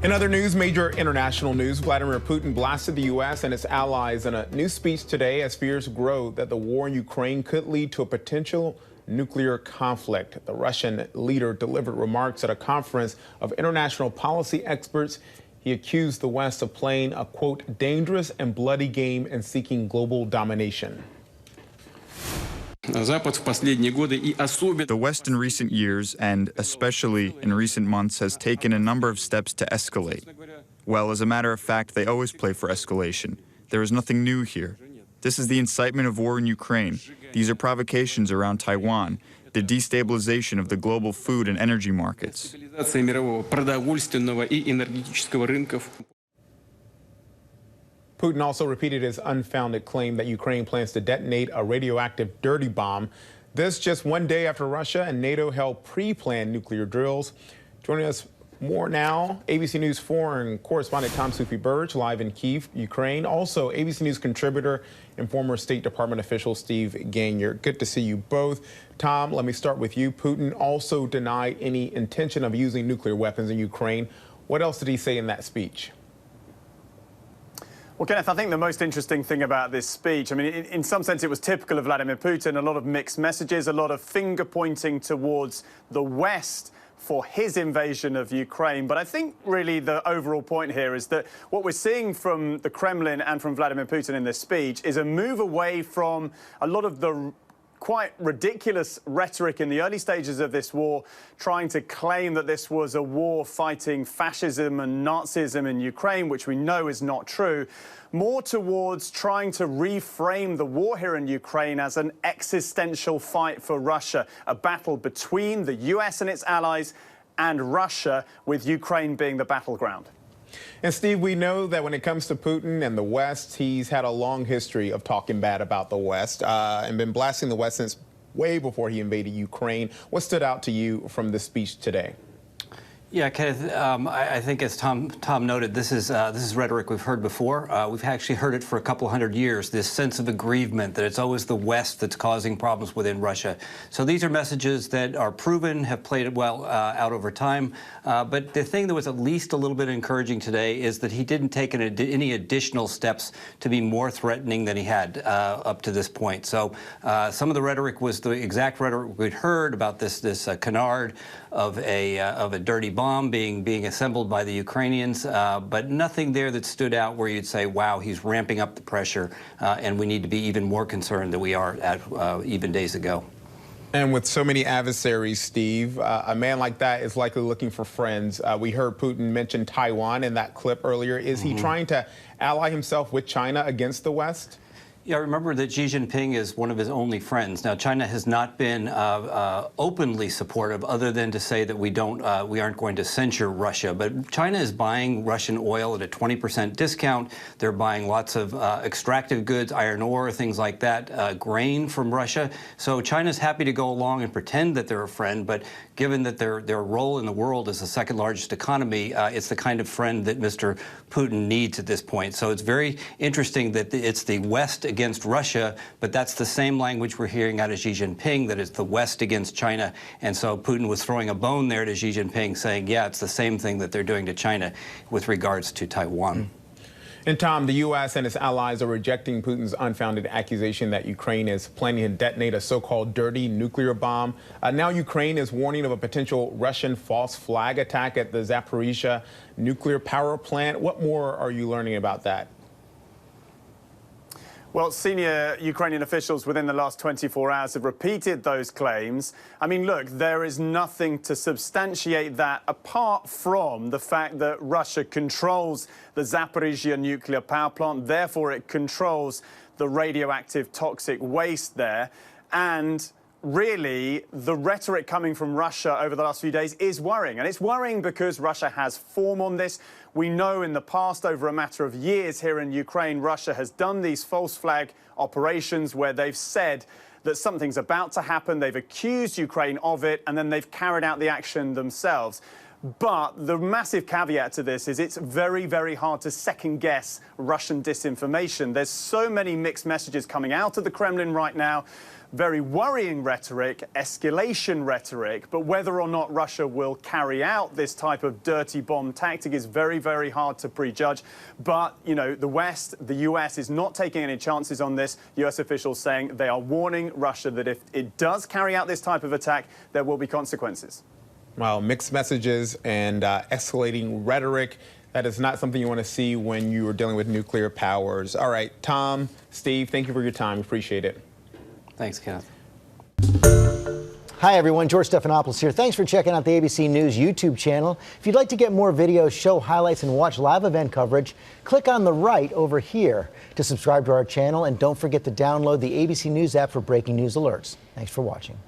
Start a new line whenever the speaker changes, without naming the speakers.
In other news, major international news, Vladimir Putin blasted the U.S. and its allies in a new speech today as fears grow that the war in Ukraine could lead to a potential nuclear conflict. The Russian leader delivered remarks at a conference of international policy experts. He accused the West of playing a, quote, dangerous and bloody game and seeking global domination.
The West in recent years, and especially in recent months, has taken a number of steps to escalate. Well, as a matter of fact, they always play for escalation. There is nothing new here. This is the incitement of war in Ukraine. These are provocations around Taiwan, the destabilization of the global food and energy markets.
Putin also repeated his unfounded claim that Ukraine plans to detonate a radioactive dirty bomb. This just one day after Russia and NATO held pre-planned nuclear drills. Joining us more now, ABC News foreign correspondent Tom Soufi Burridge, live in Kyiv, Ukraine. Also, ABC News contributor and former State Department official Steve Ganyard. Good to see you both. Tom, let me start with you. Putin also denied any intention of using nuclear weapons in Ukraine. What else did he say in that speech?
Well, Kenneth, I think the most interesting thing about this speech, I mean, in some sense it was typical of Vladimir Putin, a lot of mixed messages, a lot of finger pointing towards the West for his invasion of Ukraine. But I think really the overall point here is that what we're seeing from the Kremlin and from Vladimir Putin in this speech is a move away from a lot of the quite ridiculous rhetoric in the early stages of this war, trying to claim that this was a war fighting fascism and Nazism in Ukraine, which we know is not true, more towards trying to reframe the war here in Ukraine as an existential fight for Russia, a battle between the US and its allies and Russia, with Ukraine being the battleground.
And Steve, we know that when it comes to Putin and the West, he's had a long history of talking bad about the West and been blasting the West since way before he invaded Ukraine. What stood out to you from this speech today?
Yeah, Kenneth, I think as Tom noted, this is rhetoric we've heard before. We've actually heard it for a couple hundred years, this sense of aggrievement that it's always the West that's causing problems within Russia. So these are messages that are proven, have played well out over time. But the thing that was at least a little bit encouraging today is that he didn't take any additional steps to be more threatening than he had up to this point. So some of the rhetoric was the exact rhetoric we'd heard about this canard of a dirty bomb being assembled by the Ukrainians, but nothing there that stood out where you'd say, wow, he's ramping up the pressure, and we need to be even more concerned than we are at even days ago.
And with so many adversaries, Steve, a man like that is likely looking for friends. We heard Putin mention Taiwan in that clip earlier. Is he trying to ally himself with China against the West?
Yeah, remember that Xi Jinping is one of his only friends. Now, China has not been openly supportive, other than to say that we aren't going to censure Russia. But China is buying Russian oil at a 20% discount. They're buying lots of extractive goods, iron ore, things like that, grain from Russia. So China's happy to go along and pretend that they're a friend. But given that their role in the world is the second largest economy, it's the kind of friend that Mr. Putin needs at this point. So it's very interesting that it's the West against Russia, but that's the same language we're hearing out of Xi Jinping, that it's the West against China. And so Putin was throwing a bone there to Xi Jinping, saying, yeah, it's the same thing that they're doing to China with regards to Taiwan.
And Tom, the U.S. and its allies are rejecting Putin's unfounded accusation that Ukraine is planning to detonate a so-called dirty nuclear bomb. Now Ukraine is warning of a potential Russian false flag attack at the Zaporizhzhia nuclear power plant. What more are you learning about that?
Well, senior Ukrainian officials within the last 24 hours have repeated those claims. I mean, look, there is nothing to substantiate that apart from the fact that Russia controls the Zaporizhzhia nuclear power plant. Therefore, it controls the radioactive toxic waste there. And really, the rhetoric coming from Russia over the last few days is worrying. And it's worrying because Russia has form on this. We know in the past, over a matter of years here in Ukraine, Russia has done these false flag operations where they've said that something's about to happen. They've accused Ukraine of it, and then they've carried out the action themselves. But the massive caveat to this is it's very, very hard to second-guess Russian disinformation. There's so many mixed messages coming out of the Kremlin right now. Very worrying rhetoric, escalation rhetoric, but whether or not Russia will carry out this type of dirty bomb tactic is very, very hard to prejudge. But, you know, the West, the US, is not taking any chances on this. US officials saying they are warning Russia that if it does carry out this type of attack, there will be consequences.
Wow, mixed messages and escalating rhetoric. That is not something you want to see when you are dealing with nuclear powers. All right, Tom, Steve, thank you for your time. Appreciate it.
Thanks, Kenneth.
Hi, everyone. George Stephanopoulos here. Thanks for checking out the ABC News YouTube channel. If you'd like to get more videos, show highlights, and watch live event coverage, click on the right over here to subscribe to our channel. And don't forget to download the ABC News app for breaking news alerts. Thanks for watching.